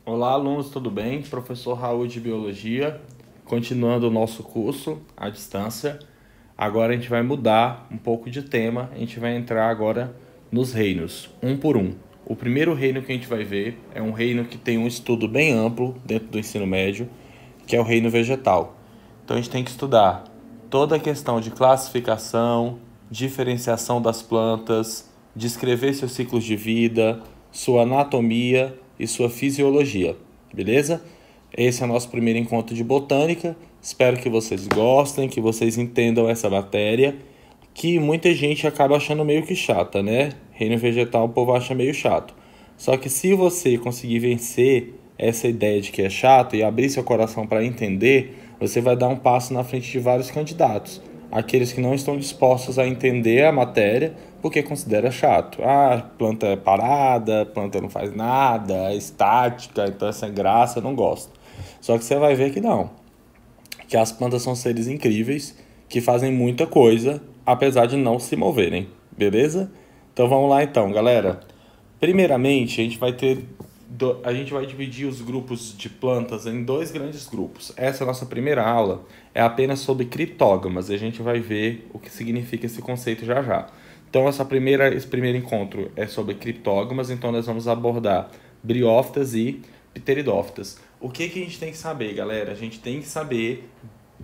Olá, alunos, tudo bem? Professor Raul de Biologia, continuando o nosso curso à distância. Agora a gente vai mudar um pouco de tema, a gente vai entrar agora nos reinos, um por um. O primeiro reino que a gente vai ver é um reino que tem um estudo bem amplo dentro do ensino médio, que é o reino vegetal. Então a gente tem que estudar toda a questão de classificação, diferenciação das plantas, descrever seus ciclos de vida, sua anatomia e sua fisiologia, beleza? Esse é o nosso primeiro encontro de botânica. Espero que vocês gostem, que vocês entendam essa matéria, que muita gente acaba achando meio que chata, né? Reino vegetal o povo acha meio chato. Só que se você conseguir vencer essa ideia de que é chato e abrir seu coração para entender, você vai dar um passo na frente de vários candidatos. Aqueles que não estão dispostos a entender a matéria porque considera chato. Ah, planta é parada, planta não faz nada, é estática, então é sem graça, eu não gosto. Só que você vai ver que não. Que as plantas são seres incríveis que fazem muita coisa, apesar de não se moverem, beleza? Então vamos lá então, galera. Primeiramente, a gente vai dividir os grupos de plantas em dois grandes grupos. Essa nossa primeira aula é apenas sobre criptógamas e a gente vai ver o que significa esse conceito já já. Então esse primeiro encontro é sobre criptógamas, então nós vamos abordar briófitas e pteridófitas. O que a gente tem que saber, galera? A gente tem que saber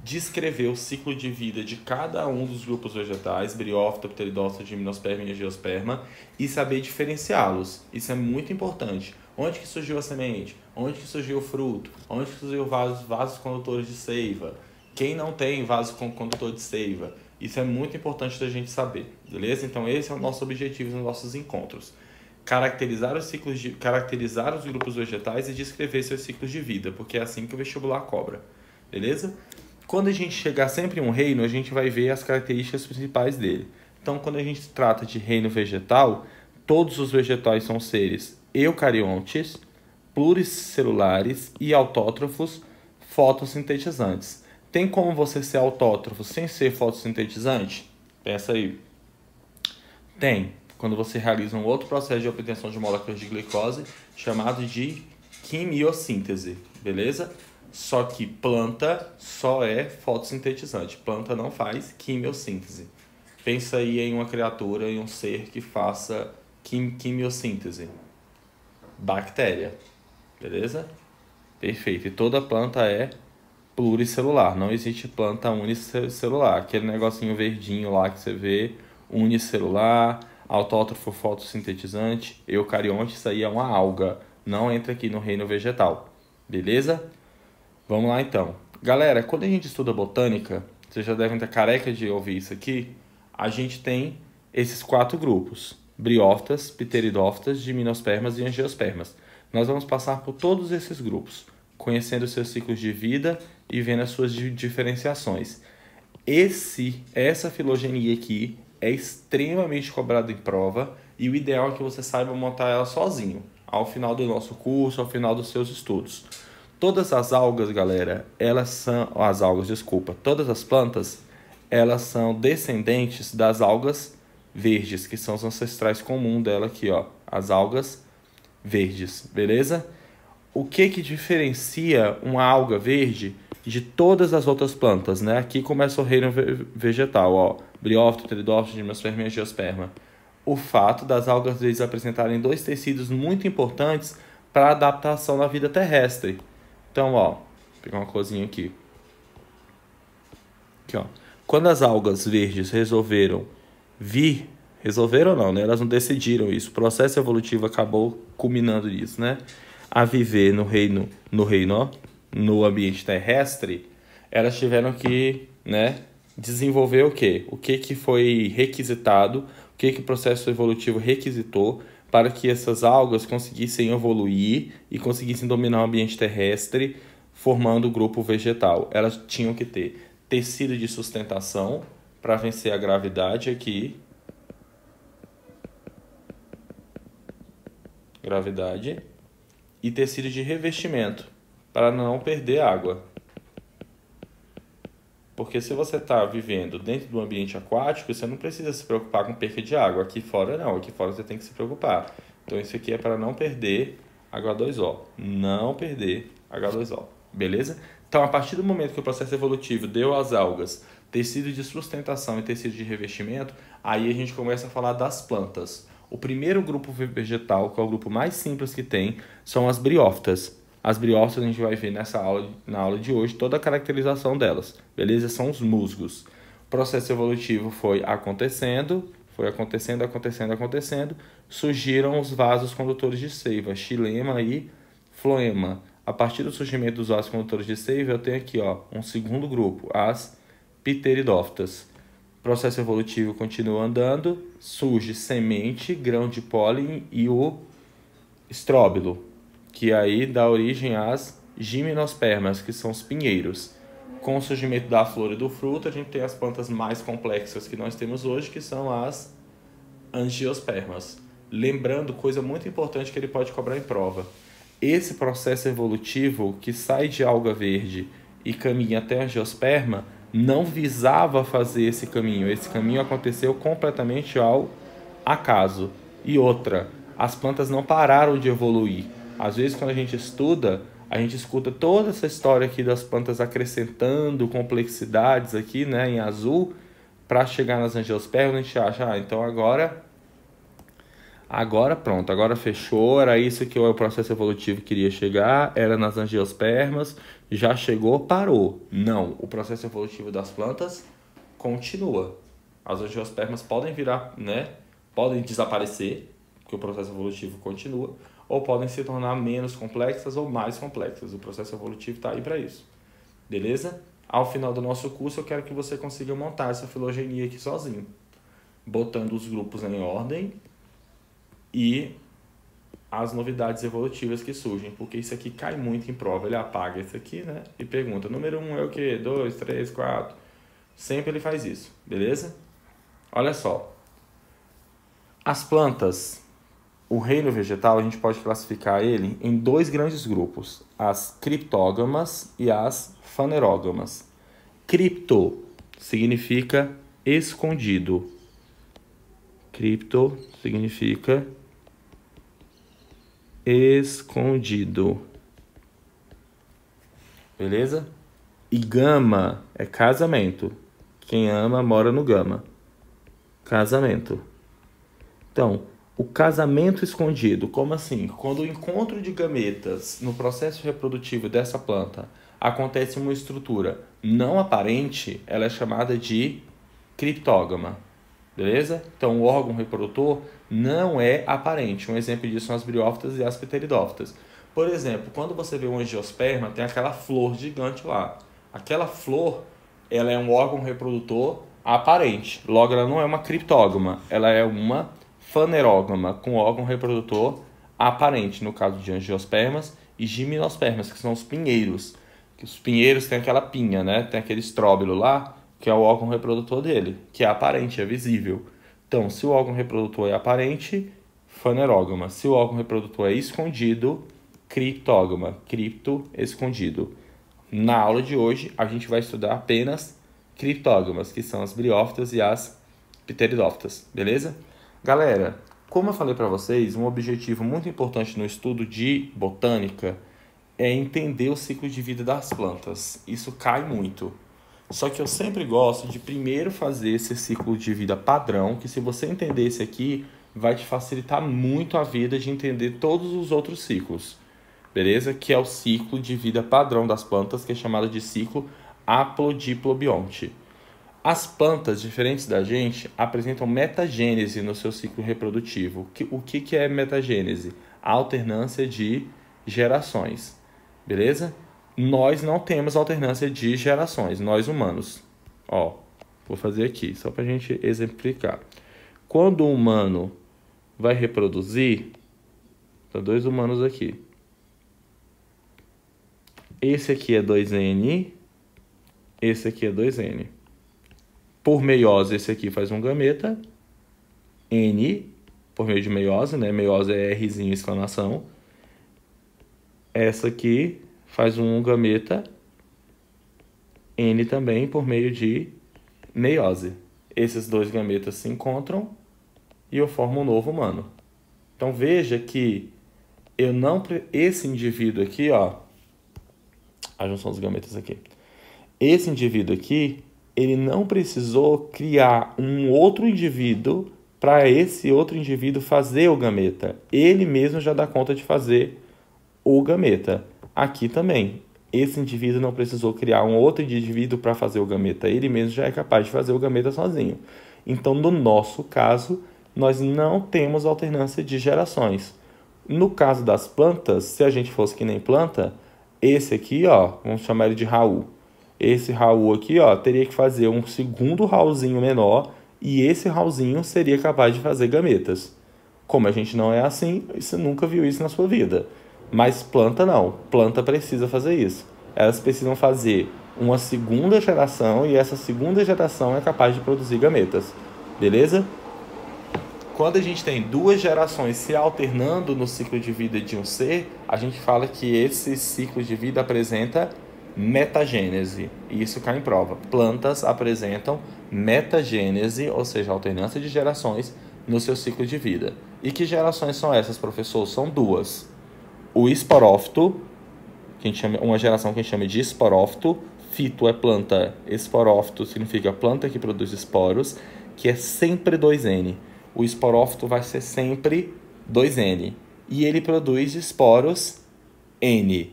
descrever o ciclo de vida de cada um dos grupos vegetais, briófita, pteridófita, gimnosperma e angiosperma, e saber diferenciá-los. Isso é muito importante. Onde que surgiu a semente? Onde que surgiu o fruto? Onde que surgiu vasos condutores de seiva? Quem não tem vaso condutor de seiva? Isso é muito importante da gente saber, beleza? Então esse é o nosso objetivo nos nossos encontros. Caracterizar os grupos vegetais e descrever seus ciclos de vida, porque é assim que o vestibular cobra, beleza? Quando a gente chegar sempre em um reino, a gente vai ver as características principais dele. Então, quando a gente trata de reino vegetal, todos os vegetais são seres eucariontes, pluricelulares e autótrofos fotossintetizantes. Tem como você ser autótrofo sem ser fotossintetizante? Pensa aí. Tem. Quando você realiza um outro processo de obtenção de moléculas de glicose chamado de quimiossíntese, beleza? Só que planta só é fotossintetizante. Planta não faz quimiossíntese. Pensa aí em uma criatura, em um ser que faça quimiossíntese. Bactéria. Beleza? Perfeito. E toda planta é pluricelular. Não existe planta unicelular. Aquele negocinho verdinho lá que você vê, unicelular, autótrofo fotossintetizante, eucarionte, isso aí é uma alga. Não entra aqui no reino vegetal. Beleza? Vamos lá então. Galera, quando a gente estuda botânica, vocês já devem estar careca de ouvir isso aqui, a gente tem esses quatro grupos: briófitas, pteridófitas, gimnospermas e angiospermas. Nós vamos passar por todos esses grupos, conhecendo seus ciclos de vida e vendo as suas diferenciações. Essa filogenia aqui é extremamente cobrada em prova e o ideal é que você saiba montar ela sozinho, ao final do nosso curso, ao final dos seus estudos. Todas as algas, galera, todas as plantas, elas são descendentes das algas verdes, que são os ancestrais comuns dela aqui, ó, as algas verdes, beleza? O que diferencia uma alga verde de todas as outras plantas, né? Aqui começa o reino vegetal, ó, briófito, pteridófito, gimnosperma e angiosperma. O fato das algas verdes apresentarem dois tecidos muito importantes para a adaptação na vida terrestre. Então, ó, vou pegar uma coisinha aqui. Aqui, ó. Quando as algas verdes resolveram não, né? Elas não decidiram isso. O processo evolutivo acabou culminando nisso, né? A viver no ambiente terrestre, elas tiveram que, né, desenvolver o quê? O que foi requisitado, o que o processo evolutivo requisitou para que essas algas conseguissem evoluir e conseguissem dominar o ambiente terrestre, formando o grupo vegetal. Elas tinham que ter tecido de sustentação para vencer a gravidade aqui. Gravidade. E tecido de revestimento para não perder água. Porque se você está vivendo dentro do ambiente aquático, você não precisa se preocupar com perda de água. Aqui fora não, aqui fora você tem que se preocupar. Então isso aqui é para não perder H2O. Não perder H2O. Beleza? Então, a partir do momento que o processo evolutivo deu às algas tecido de sustentação e tecido de revestimento, aí a gente começa a falar das plantas. O primeiro grupo vegetal, que é o grupo mais simples que tem, são as briófitas. As briófitas a gente vai ver na aula de hoje toda a caracterização delas. Beleza? São os musgos. O processo evolutivo foi acontecendo, surgiram os vasos condutores de seiva, xilema e floema. A partir do surgimento dos vasos condutores de seiva, eu tenho aqui um segundo grupo, as pteridófitas. O processo evolutivo continua andando, surge semente, grão de pólen e o estróbilo, que aí dá origem às gimnospermas, que são os pinheiros. Com o surgimento da flor e do fruto, a gente tem as plantas mais complexas que nós temos hoje, que são as angiospermas. Lembrando, coisa muito importante que ele pode cobrar em prova. Esse processo evolutivo que sai de alga verde e caminha até a angiosperma não visava fazer esse caminho. Esse caminho aconteceu completamente ao acaso. E outra, as plantas não pararam de evoluir. Às vezes, quando a gente estuda, a gente escuta toda essa história aqui das plantas acrescentando complexidades aqui, né, em azul, para chegar nas angiospermas. A gente acha, então agora pronto, agora fechou, era isso que o processo evolutivo queria chegar, era nas angiospermas, já chegou, parou. Não, o processo evolutivo das plantas continua. As angiospermas podem virar, né, podem desaparecer, porque o processo evolutivo continua, ou podem se tornar menos complexas ou mais complexas. O processo evolutivo está aí para isso. Beleza? Ao final do nosso curso, eu quero que você consiga montar essa filogenia aqui sozinho, botando os grupos em ordem e as novidades evolutivas que surgem, porque isso aqui cai muito em prova. Ele apaga isso aqui, né, e pergunta, número 1 é o quê? 2, 3, 4. Sempre ele faz isso, beleza? Olha só. As plantas, o reino vegetal, a gente pode classificar ele em dois grandes grupos, as criptógamas e as fanerógamas. Cripto significa escondido. Cripto significa escondido. Beleza? E gama é casamento. Quem ama mora no gama. Casamento. Então, o casamento escondido, como assim? Quando o encontro de gametas no processo reprodutivo dessa planta acontece uma estrutura não aparente, ela é chamada de criptógama. Beleza? Então, o órgão reprodutor não é aparente. Um exemplo disso são as briófitas e as pteridófitas. Por exemplo, quando você vê um angiosperma, tem aquela flor gigante lá. Aquela flor, ela é um órgão reprodutor aparente. Logo, ela não é uma criptógama, ela é uma fanerógama, com órgão reprodutor aparente, no caso de angiospermas e gimnospermas, que são os pinheiros. Que os pinheiros têm aquela pinha, né? Tem aquele estróbilo lá, que é o órgão reprodutor dele, que é aparente, é visível. Então, se o órgão reprodutor é aparente, fanerógama. Se o órgão reprodutor é escondido, criptógama. Cripto, escondido. Na aula de hoje, a gente vai estudar apenas criptógamas, que são as briófitas e as pteridófitas, beleza? Galera, como eu falei para vocês, um objetivo muito importante no estudo de botânica é entender o ciclo de vida das plantas. Isso cai muito. Só que eu sempre gosto de primeiro fazer esse ciclo de vida padrão, que se você entender esse aqui, vai te facilitar muito a vida de entender todos os outros ciclos. Beleza? Que é o ciclo de vida padrão das plantas, que é chamado de ciclo haplodiplobionte. As plantas, diferentes da gente, apresentam metagênese no seu ciclo reprodutivo. O que é metagênese? A alternância de gerações. Beleza? Nós não temos alternância de gerações, nós humanos. Ó, vou fazer aqui, só para a gente exemplificar. Quando o humano vai reproduzir, tá dois humanos aqui. Esse aqui é 2N, esse aqui é 2N. Por meiose, esse aqui faz um gameta, N, por meio de meiose, né? Meiose é Rzinho, exclamação. Essa aqui faz um gameta, N também, por meio de meiose. Esses dois gametas se encontram e eu formo um novo humano. Então veja que esse indivíduo aqui, ó, a junção dos gametas aqui. Esse indivíduo aqui, ele não precisou criar um outro indivíduo para esse outro indivíduo fazer o gameta. Ele mesmo já dá conta de fazer o gameta. Aqui também, esse indivíduo não precisou criar um outro indivíduo para fazer o gameta. Ele mesmo já é capaz de fazer o gameta sozinho. Então, no nosso caso, nós não temos alternância de gerações. No caso das plantas, se a gente fosse que nem planta, esse aqui, ó, vamos chamar ele de Raul. Esse Raul aqui, ó, teria que fazer um segundo Raulzinho menor e esse Raulzinho seria capaz de fazer gametas. Como a gente não é assim, você nunca viu isso na sua vida. Mas planta não. Planta precisa fazer isso. Elas precisam fazer uma segunda geração e essa segunda geração é capaz de produzir gametas. Beleza? Quando a gente tem duas gerações se alternando no ciclo de vida de um ser, a gente fala que esse ciclo de vida apresenta metagênese. E isso cai em prova. Plantas apresentam metagênese, ou seja, alternância de gerações no seu ciclo de vida. E que gerações são essas, professor? São duas. O esporófito, que a gente chama, uma geração que a gente chama de esporófito. Fito é planta, esporófito significa planta que produz esporos, que é sempre 2N. O esporófito vai ser sempre 2N. E ele produz esporos N.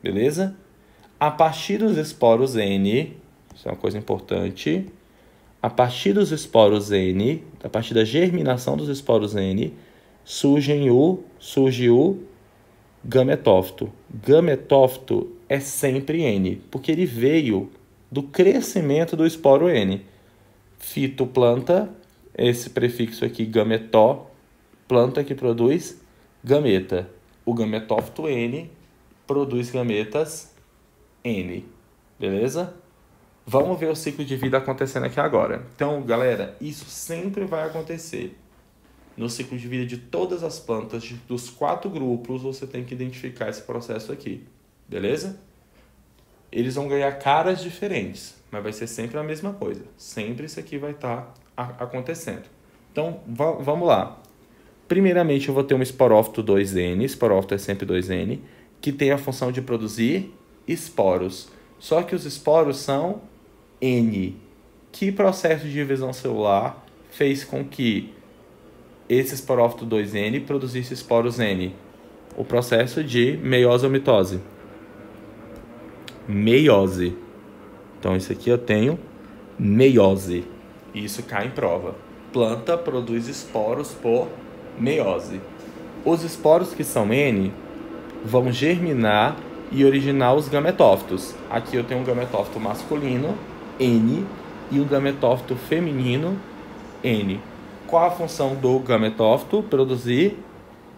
Beleza? A partir dos esporos N, isso é uma coisa importante, a partir dos esporos N, a partir da germinação dos esporos N, surge o gametófito. Gametófito é sempre N, porque ele veio do crescimento do esporo N. Fitoplanta, esse prefixo aqui, gametó, planta que produz gameta. O gametófito N produz gametas N, beleza? Vamos ver o ciclo de vida acontecendo aqui agora. Então, galera, isso sempre vai acontecer. No ciclo de vida de todas as plantas, dos 4 grupos, você tem que identificar esse processo aqui, beleza? Eles vão ganhar caras diferentes, mas vai ser sempre a mesma coisa. Sempre isso aqui vai estar acontecendo. Então, vamos lá. Primeiramente, eu vou ter um esporófito 2N, esporófito é sempre 2N, que tem a função de produzir esporos. Só que os esporos são N. Que processo de divisão celular fez com que esse esporófito 2N produzisse esporos N? O processo de meiose ou mitose. Meiose. Então, isso aqui eu tenho meiose. E isso cai em prova. Planta produz esporos por meiose. Os esporos que são N vão germinar e originar os gametófitos. Aqui eu tenho um gametófito masculino, N, e um gametófito feminino, N. Qual a função do gametófito? Produzir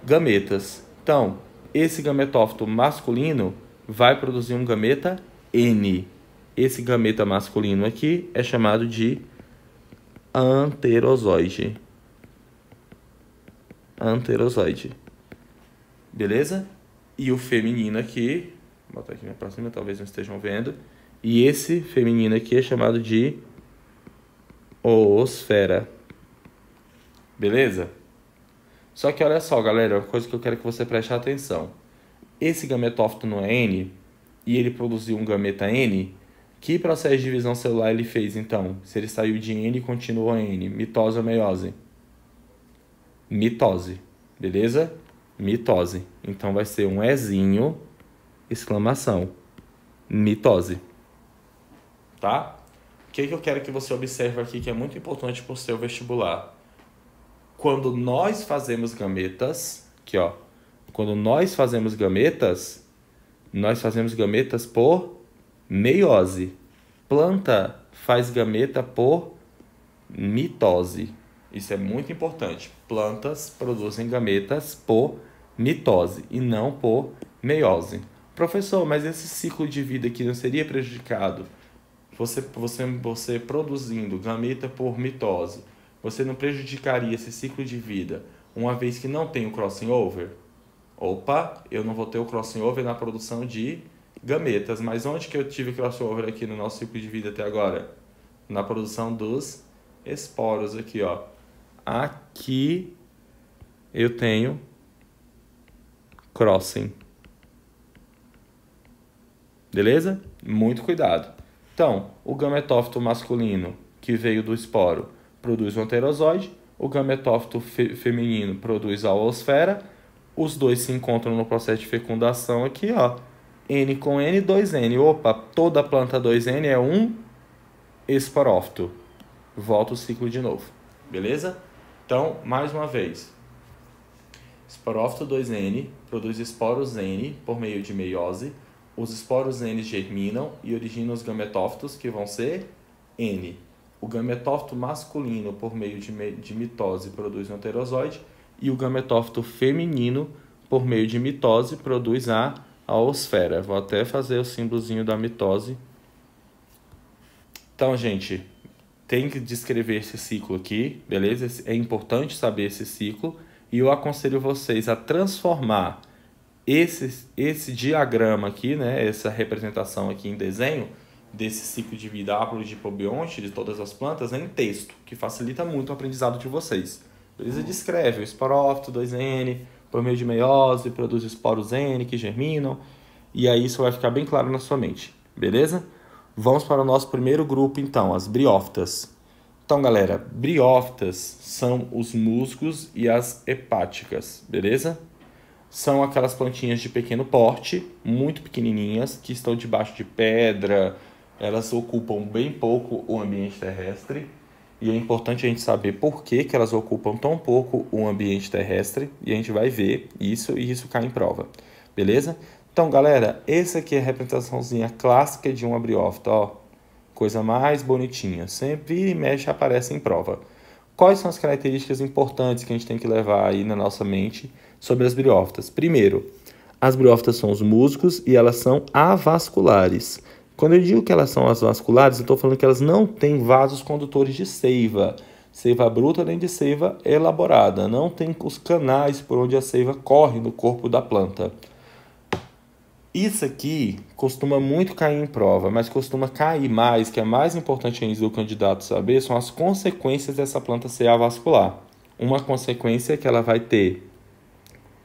gametas. Então, esse gametófito masculino vai produzir um gameta N. Esse gameta masculino aqui é chamado de anterozoide. Anterozoide. Beleza? E o feminino aqui, vou botar aqui mais pra cima, talvez não estejam vendo. E esse feminino aqui é chamado de oosfera. Beleza? Só que olha só, galera, uma coisa que eu quero que você preste atenção. Esse gametófito no é N, e ele produziu um gameta N, que processo de divisão celular ele fez, então? Se ele saiu de N e continuou N, mitose ou meiose? Mitose, beleza? Mitose. Então vai ser um Ezinho, exclamação, mitose. Tá? O que eu quero que você observe aqui, que é muito importante para o seu vestibular? Quando nós fazemos gametas, aqui ó, quando nós fazemos gametas por meiose. Planta faz gameta por mitose. Isso é muito importante. Plantas produzem gametas por mitose e não por meiose. Professor, mas esse ciclo de vida aqui não seria prejudicado? Você produzindo gameta por mitose, você não prejudicaria esse ciclo de vida, uma vez que não tem o crossing over? Opa, eu não vou ter o crossing over na produção de gametas, mas onde que eu tive crossover aqui no nosso ciclo de vida até agora? Na produção dos esporos aqui, ó. Aqui eu tenho crossing. Beleza? Muito cuidado. Então, o gametófito masculino, que veio do esporo, produz o anterozoide. O gametófito feminino produz a oosfera. Os dois se encontram no processo de fecundação aqui, ó. N com N, 2N. Opa, toda planta 2N é um esporófito. Volta o ciclo de novo. Beleza? Então, mais uma vez. Esporófito 2N produz esporos N por meio de meiose. Os esporos N germinam e originam os gametófitos, que vão ser N. O gametófito masculino, por meio de mitose, produz um anterozoide. E o gametófito feminino, por meio de mitose, produz a oosfera. Vou até fazer o símbolozinho da mitose. Então, gente, tem que descrever esse ciclo aqui, beleza? É importante saber esse ciclo. E eu aconselho vocês a transformar esse diagrama aqui, né? Essa representação aqui em desenho, desse ciclo de vida haplodipobionte de todas as plantas, né, em texto, que facilita muito o aprendizado de vocês. Beleza? Descreve o esporófito 2N, por meio de meiose, produz esporos N que germinam, e aí isso vai ficar bem claro na sua mente. Beleza? Vamos para o nosso primeiro grupo, então, as briófitas. Então, galera, briófitas são os musgos e as hepáticas, beleza? São aquelas plantinhas de pequeno porte, muito pequenininhas, que estão debaixo de pedra. Elas ocupam bem pouco o ambiente terrestre. E é importante a gente saber por que elas ocupam tão pouco o ambiente terrestre. E a gente vai ver isso e isso cai em prova. Beleza? Então, galera, essa aqui é a representaçãozinha clássica de uma briófita, ó. Coisa mais bonitinha. Sempre vira e mexe aparece em prova. Quais são as características importantes que a gente tem que levar aí na nossa mente sobre as briófitas? Primeiro, as briófitas são os musgos e elas são avasculares. Quando eu digo que elas são avasculares, eu estou falando que elas não têm vasos condutores de seiva. Seiva bruta nem de seiva elaborada. Não tem os canais por onde a seiva corre no corpo da planta. Isso aqui costuma muito cair em prova, mas costuma cair mais, que é mais importante ainda do candidato saber, são as consequências dessa planta ser avascular. Uma consequência é que ela vai ter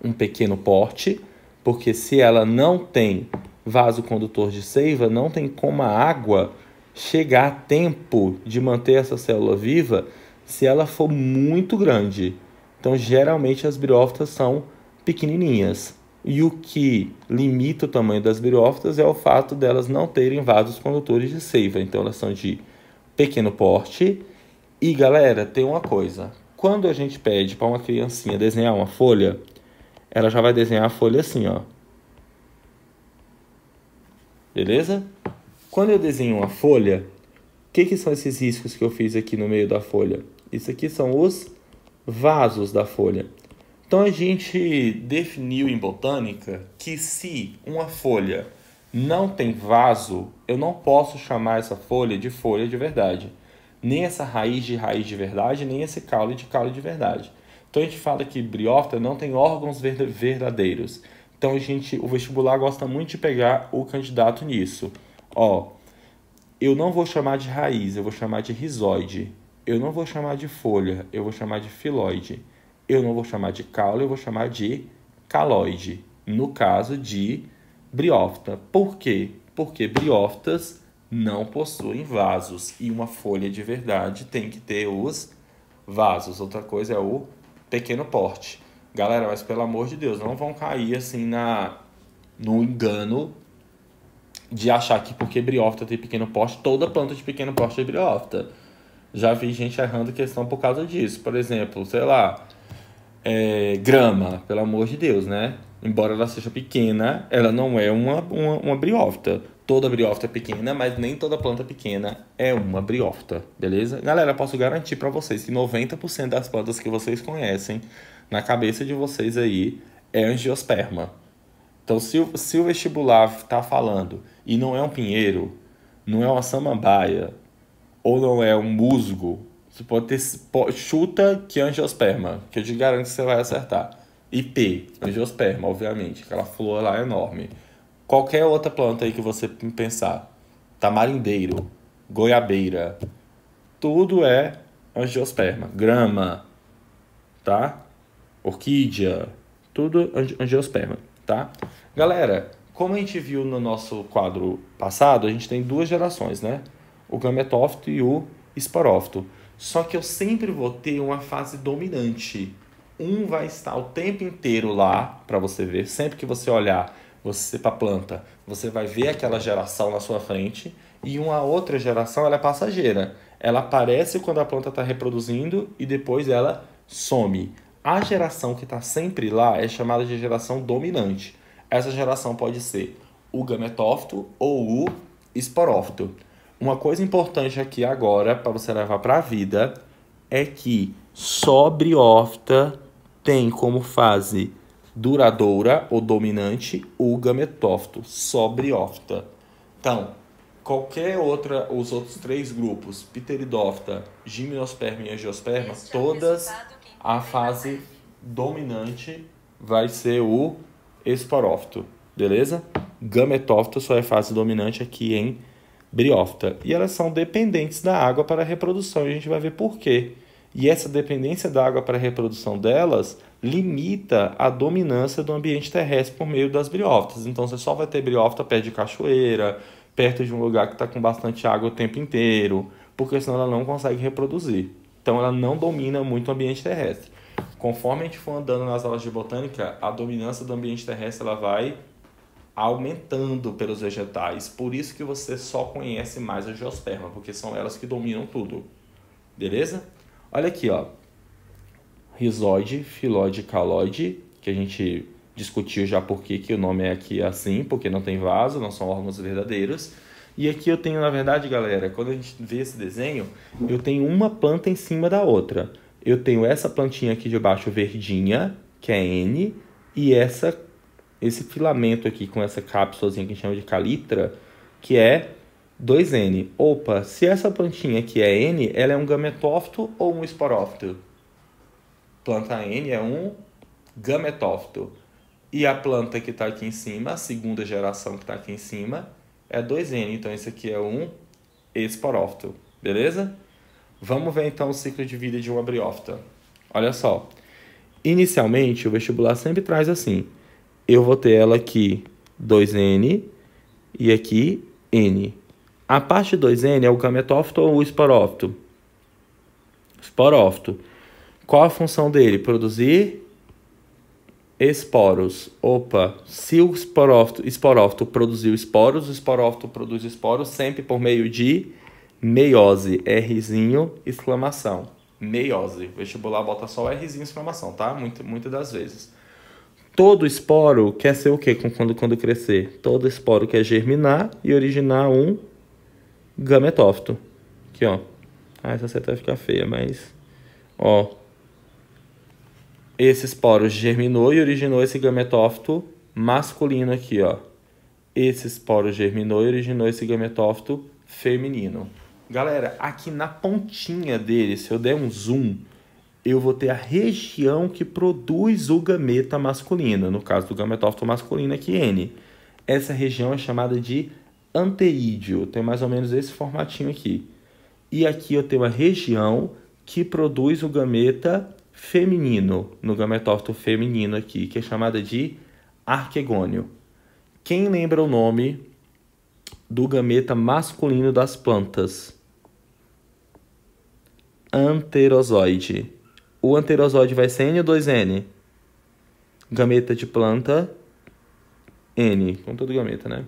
um pequeno porte, porque se ela não tem vaso condutor de seiva, não tem como a água chegar a tempo de manter essa célula viva se ela for muito grande. Então, geralmente, as briófitas são pequenininhas. E o que limita o tamanho das briófitas é o fato delas não terem vasos condutores de seiva. Então, elas são de pequeno porte. E, galera, tem uma coisa. Quando a gente pede para uma criancinha desenhar uma folha, ela já vai desenhar a folha assim, ó. Beleza? Quando eu desenho uma folha, o que são esses riscos que eu fiz aqui no meio da folha? Isso aqui são os vasos da folha. Então, a gente definiu em botânica que se uma folha não tem vaso, eu não posso chamar essa folha de verdade. Nem essa raiz de verdade, nem esse caule de verdade. Então, a gente fala que briófita não tem órgãos verdadeiros. Então, o vestibular gosta muito de pegar o candidato nisso. Ó, eu não vou chamar de raiz, eu vou chamar de rizóide. Eu não vou chamar de folha, eu vou chamar de filóide. Eu não vou chamar de caule, eu vou chamar de caloide, no caso de briófita. Por quê? Porque briófitas não possuem vasos e uma folha de verdade tem que ter os vasos. Outra coisa é o pequeno porte. Galera, mas pelo amor de Deus, não vão cair assim no engano de achar que porque briófita tem pequeno porte, toda planta de pequeno porte é briófita. Já vi gente errando questão por causa disso. Por exemplo, sei lá, grama, pelo amor de Deus, né? Embora ela seja pequena, ela não é uma briófita. Toda briófita é pequena, mas nem toda planta pequena é uma briófita, beleza? Galera, posso garantir para vocês que 90% das plantas que vocês conhecem, na cabeça de vocês aí, é angiosperma. Então, se o vestibular tá falando e não é um pinheiro, não é uma samambaia, ou não é um musgo, você pode ter, chuta que é angiosperma, que eu te garanto que você vai acertar. E P, angiosperma, obviamente, aquela flor lá enorme. Qualquer outra planta aí que você pensar, tamarindeiro, goiabeira, tudo é angiosperma. Grama, tá? Orquídea, tudo angiosperma. tá? Galera, como a gente viu no nosso quadro passado, a gente tem duas gerações, né? O gametófito e o esporófito. Só que eu sempre vou ter uma fase dominante. Um vai estar o tempo inteiro lá para você ver. Sempre que você olhar você para a planta, você vai ver aquela geração na sua frente. E uma outra geração, ela é passageira. Ela aparece quando a planta está reproduzindo e depois ela some. A geração que está sempre lá é chamada de geração dominante. Essa geração pode ser o gametófito ou o esporófito. Uma coisa importante aqui agora, para você levar para a vida, é que só briófita tem como fase duradoura ou dominante o gametófito, só briófita. Então, qualquer outra, os outros três grupos, Pteridófita, Gimnosperma e Angiosperma, todas a fase dominante vai ser o esporófito, beleza? Gametófito só é fase dominante aqui em briófita. E elas são dependentes da água para a reprodução, e a gente vai ver por quê. E essa dependência da água para a reprodução delas limita a dominância do ambiente terrestre por meio das briófitas. Então, você só vai ter briófita perto de cachoeira, perto de um lugar que está com bastante água o tempo inteiro, porque senão ela não consegue reproduzir. Então, ela não domina muito o ambiente terrestre. Conforme a gente for andando nas aulas de botânica, a dominância do ambiente terrestre ela vai aumentando pelos vegetais. Por isso que você só conhece mais a angiosperma, porque são elas que dominam tudo. Beleza? Olha aqui, ó. Rizoide, filóide, caloide, que a gente discutiu já por que o nome é aqui assim, porque não tem vaso, não são órgãos verdadeiros. E aqui eu tenho, na verdade, galera, quando a gente vê esse desenho, eu tenho uma planta em cima da outra. Eu tenho essa plantinha aqui de baixo verdinha, que é N, e esse filamento aqui com essa cápsulazinha que a gente chama de caliptra, que é 2N. Opa, se essa plantinha aqui é N, ela é um gametófito ou um esporófito? Planta N é um gametófito. E a planta que está aqui em cima, a segunda geração que está aqui em cima, é 2N. Então, esse aqui é um esporófito. Beleza? Vamos ver então o ciclo de vida de uma briófita. Olha só. Inicialmente, o vestibular sempre traz assim. Eu vou ter ela aqui 2N e aqui N. A parte 2N é o gametófito ou o esporófito? Esporófito. Qual a função dele? Produzir esporos. Opa, se o esporófito produziu esporos, o esporófito produz esporos sempre por meio de meiose. Rzinho, exclamação. Meiose. O vestibular bota só o Rzinho, exclamação, tá? Muitas das vezes. Todo esporo quer ser o quê quando crescer? Todo esporo quer germinar e originar um gametófito. Aqui, ó. Essa seta vai ficar feia, mas... Ó. Esse esporo germinou e originou esse gametófito masculino aqui, ó. Esse esporo germinou e originou esse gametófito feminino. Galera, aqui na pontinha dele, se eu der um zoom, eu vou ter a região que produz o gameta masculino. No caso do gametófito masculino aqui, N. Essa região é chamada de anteídeo. Tem mais ou menos esse formatinho aqui. E aqui eu tenho a região que produz o gameta feminino, no gametófito feminino aqui, que é chamada de arquegônio. Quem lembra o nome do gameta masculino das plantas? Anterozoide. O anterozoide vai ser N ou 2N? Gameta de planta, N, com todo gameta, né?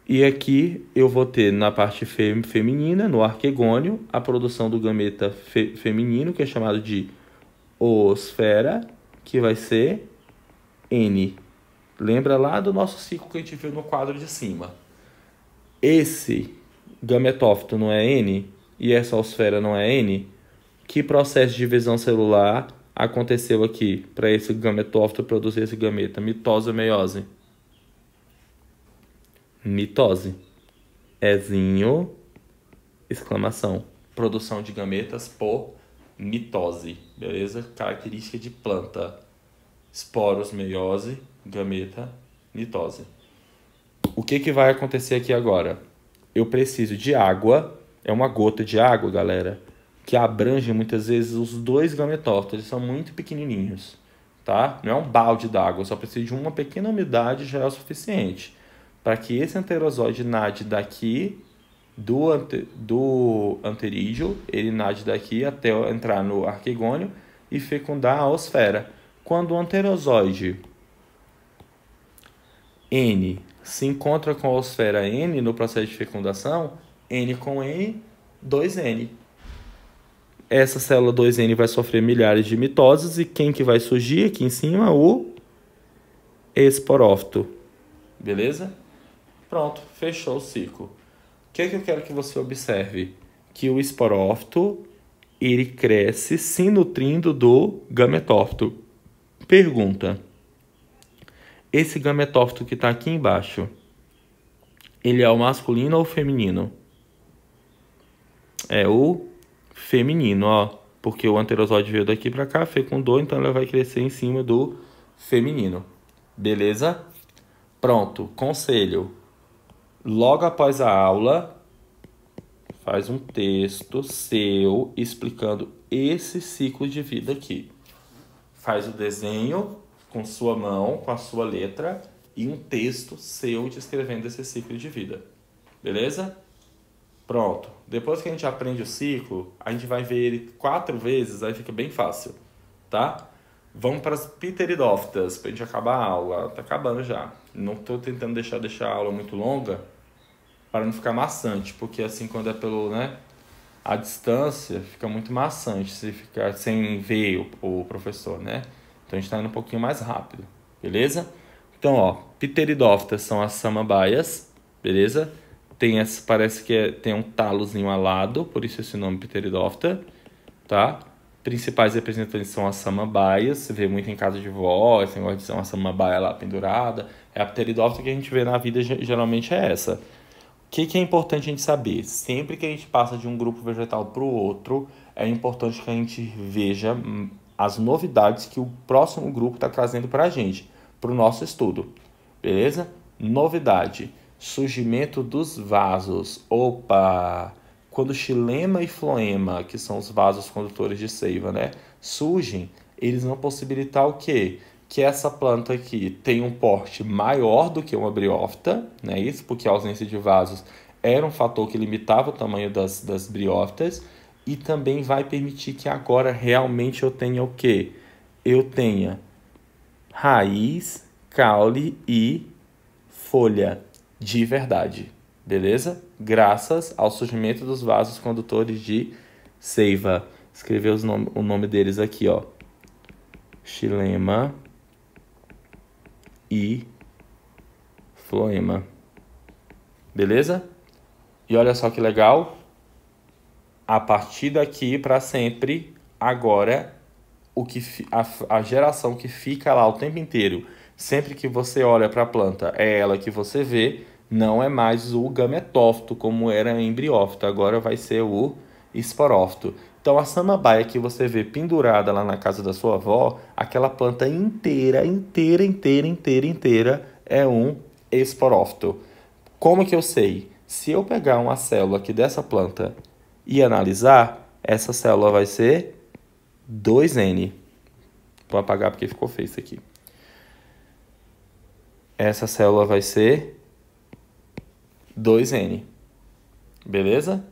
E aqui eu vou ter na parte feminina, no arquegônio, a produção do gameta feminino, que é chamado de oosfera, que vai ser N. Lembra lá do nosso ciclo que a gente viu no quadro de cima. Esse gametófito não é N e essa oosfera não é N? Que processo de divisão celular aconteceu aqui para esse gametófito produzir esse gameta? Mitose ou meiose? Mitose. Ezinho, exclamação. Produção de gametas por mitose, beleza? Característica de planta. Esporos, meiose, gameta, mitose. O que vai acontecer aqui agora? Eu preciso de água, é uma gota de água, galera, que abrange muitas vezes os dois gametófitos, eles são muito pequenininhos. tá? Não é um balde d'água, só precisa de uma pequena umidade já é o suficiente para que esse enterozoide nade daqui do anterídeo, ele nade daqui até entrar no arquegônio e fecundar a osfera. Quando o anterozoide N se encontra com a osfera N no processo de fecundação, N com N, 2N. Essa célula 2N vai sofrer milhares de mitoses e quem que vai surgir aqui em cima? O esporófito. Beleza? Pronto, fechou o ciclo. O que é que eu quero que você observe? Que o esporófito, ele cresce se nutrindo do gametófito. Pergunta: esse gametófito que está aqui embaixo, ele é o masculino ou o feminino? É o feminino, ó. Porque o anterozoide veio daqui para cá, fecundou, então ela vai crescer em cima do feminino. Beleza? Pronto, conselho. Logo após a aula, faz um texto seu explicando esse ciclo de vida aqui. Faz o desenho com sua mão, com a sua letra e um texto seu descrevendo esse ciclo de vida. Beleza? Pronto. Depois que a gente aprende o ciclo, a gente vai ver ele 4 vezes, aí fica bem fácil, tá? Vamos para as pteridófitas, para a gente acabar a aula. Tá acabando já. Não estou tentando deixar a aula muito longa para não ficar maçante, porque assim, quando é a distância, fica muito maçante se ficar sem ver o professor, né? Então a gente está indo um pouquinho mais rápido, beleza? Então, ó, pteridófitas são as samambaias, beleza? Parece que tem um talozinho alado, por isso esse nome pteridófita, tá? Principais representantes são as samambaias, você vê muito em casa de vó, esse negócio de ser uma samambaia lá pendurada. A pteridófita que a gente vê na vida geralmente é essa. O que é importante a gente saber? Sempre que a gente passa de um grupo vegetal para o outro, é importante que a gente veja as novidades que o próximo grupo está trazendo para a gente, para o nosso estudo. Beleza? Novidade: surgimento dos vasos. Opa! Quando xilema e floema, que são os vasos condutores de seiva, né, surgem, eles vão possibilitar o quê? Que essa planta aqui tem um porte maior do que uma briófita, né? Isso porque a ausência de vasos era um fator que limitava o tamanho das briófitas, e também vai permitir que agora realmente eu tenha o quê? Eu tenha raiz, caule e folha de verdade, beleza? Graças ao surgimento dos vasos condutores de seiva. Escrever o nome deles aqui, ó. Xilema e floema. Beleza? E olha só que legal. A partir daqui para sempre, agora, a geração que fica lá o tempo inteiro, sempre que você olha para a planta, é ela que você vê, não é mais o gametófito como era em briófito, agora vai ser o esporófito. Então a samambaia que você vê pendurada lá na casa da sua avó, aquela planta inteira é um esporófito. Como que eu sei? Se eu pegar uma célula aqui dessa planta e analisar, essa célula vai ser 2N. Vou apagar porque ficou feio isso aqui. Essa célula vai ser 2N. Beleza?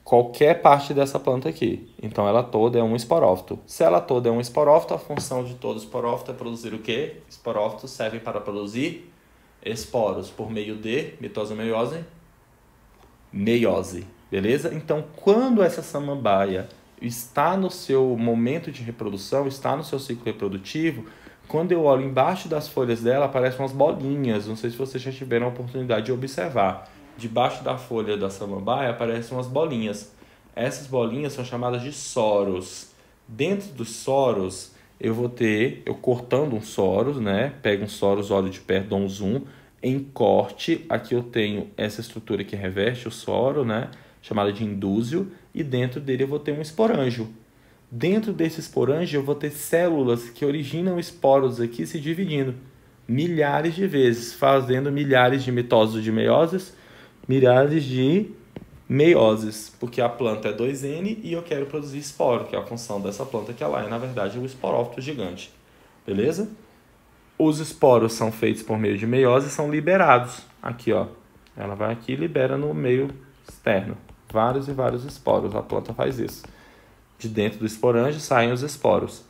Qualquer parte dessa planta aqui. Então ela toda é um esporófito. Se ela toda é um esporófito, a função de todo esporófito é produzir o quê? Esporófitos servem para produzir esporos por meio de mitose ou meiose. Beleza? Então, quando essa samambaia está no seu momento de reprodução, está no seu ciclo reprodutivo, quando eu olho embaixo das folhas dela, aparecem umas bolinhas. Não sei se vocês já tiveram a oportunidade de observar. Debaixo da folha da samambaia aparecem umas bolinhas. Essas bolinhas são chamadas de soros. Dentro dos soros, eu cortando um soros, né? Pego um soros, olho de perto, dou um zoom. Em corte, aqui eu tenho essa estrutura que reveste o soro, né? Chamada de indúzio. E dentro dele eu vou ter um esporângio. Dentro desse esporângio eu vou ter células que originam esporos aqui se dividindo milhares de vezes, fazendo milhares de mitoses de meioses, milhares de meioses, porque a planta é 2N e eu quero produzir esporo, que é a função dessa planta, que ela é, na verdade, o esporófito gigante. beleza? Os esporos são feitos por meio de meiose e são liberados. Aqui, ó. Ela vai aqui e libera no meio externo. Vários e vários esporos. A planta faz isso. De dentro do esporângio saem os esporos.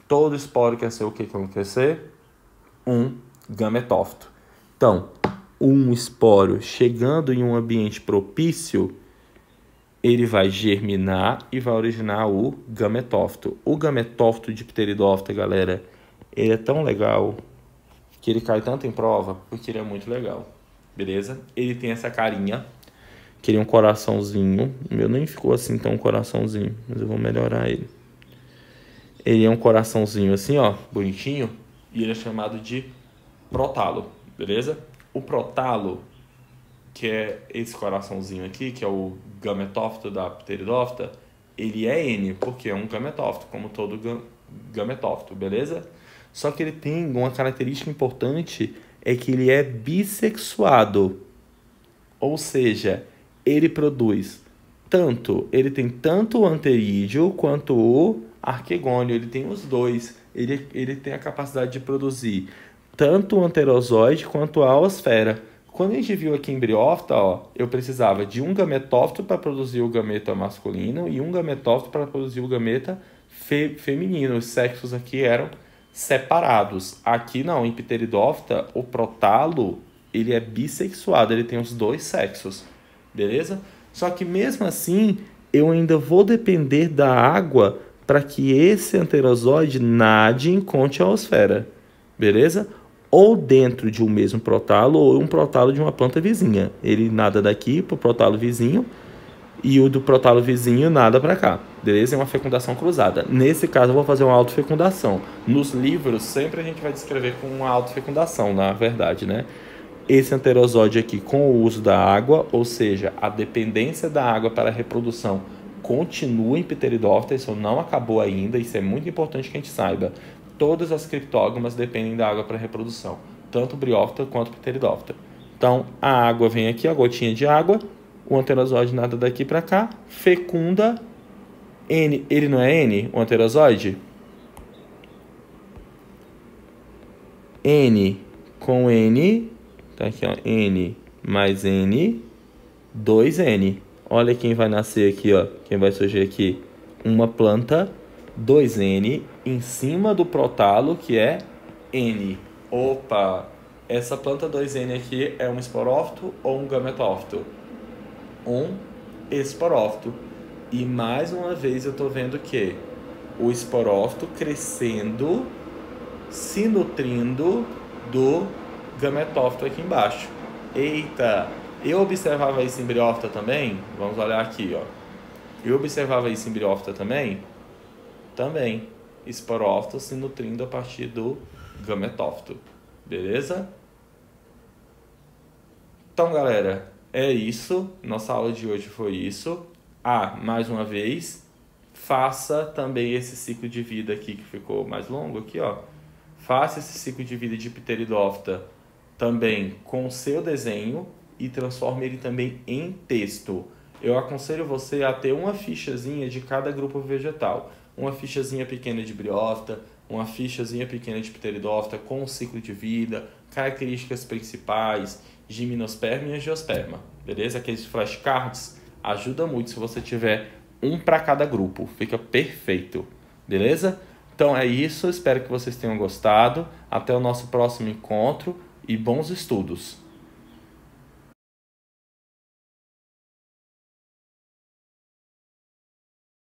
Todo esporo quer ser o que quando crescer? Um gametófito. Então, um esporo chegando em um ambiente propício, ele vai germinar e vai originar o gametófito. O gametófito de pteridófita, galera, ele é tão legal que ele cai tanto em prova porque ele é muito legal, beleza? Ele tem essa carinha, que ele é um coraçãozinho. O meu nem ficou assim tão coraçãozinho, mas eu vou melhorar ele. Ele é um coraçãozinho assim, ó, bonitinho, e ele é chamado de protalo, beleza? O protalo, que é esse coraçãozinho aqui, que é o gametófito da pteridófita, ele é N, porque é um gametófito, como todo gametófito, beleza? Só que ele tem uma característica importante, é que ele é bissexuado. Ou seja, ele produz ele tem tanto o anterídeo quanto o arquegônio, ele tem os dois. Ele tem a capacidade de produzir tanto o anterozoide quanto a aosfera. Quando a gente viu aqui em briófita, ó, eu precisava de um gametófito para produzir o gameta masculino e um gametófito para produzir o gameta feminino. Os sexos aqui eram separados. Aqui não, em pteridófita, o protalo, ele é bissexuado, ele tem os dois sexos, beleza? Só que mesmo assim, eu ainda vou depender da água para que esse anterozoide nade e encontre a aosfera, beleza? Ou dentro de um mesmo protalo ou um protalo de uma planta vizinha. Ele nada daqui para o protalo vizinho e o do protalo vizinho nada para cá, beleza? É uma fecundação cruzada. Nesse caso eu vou fazer uma autofecundação. Nos livros sempre a gente vai descrever com uma autofecundação, na verdade, né? Esse anterozoide aqui com o uso da água, ou seja, a dependência da água para a reprodução continua em pteridófita, isso não acabou ainda, isso é muito importante que a gente saiba. Todas as criptógamas dependem da água para a reprodução, tanto briófita quanto pteridófita. Então, a água vem aqui, a gotinha de água, o anterozoide nada daqui para cá, fecunda, N, ele não é N, o anterozoide? N com N, tá aqui, ó, N mais N, 2N. Olha quem vai nascer aqui, ó, quem vai surgir aqui, uma planta 2N em cima do protalo, que é N. Opa, essa planta 2N aqui é um esporófito ou um gametófito? Um esporófito. E mais uma vez eu estou vendo que o esporófito crescendo, se nutrindo do gametófito aqui embaixo. Eita, eu observava isso em briófita também? Vamos olhar aqui, ó. Eu observava isso em briófita também? Também. Esporófito se nutrindo a partir do gametófito. Beleza? Então, galera, é isso. Nossa aula de hoje foi isso. Mais uma vez, faça também esse ciclo de vida aqui que ficou mais longo aqui, ó. Faça esse ciclo de vida de pteridófita também com o seu desenho e transforme ele também em texto. Eu aconselho você a ter uma fichazinha de cada grupo vegetal. Uma fichazinha pequena de briófita, uma fichazinha pequena de pteridófita com o ciclo de vida, características principais, gimnosperma e angiosperma. Beleza? Aqueles flashcards ajuda muito se você tiver um para cada grupo. Fica perfeito. Beleza? Então é isso. Espero que vocês tenham gostado. Até o nosso próximo encontro e bons estudos.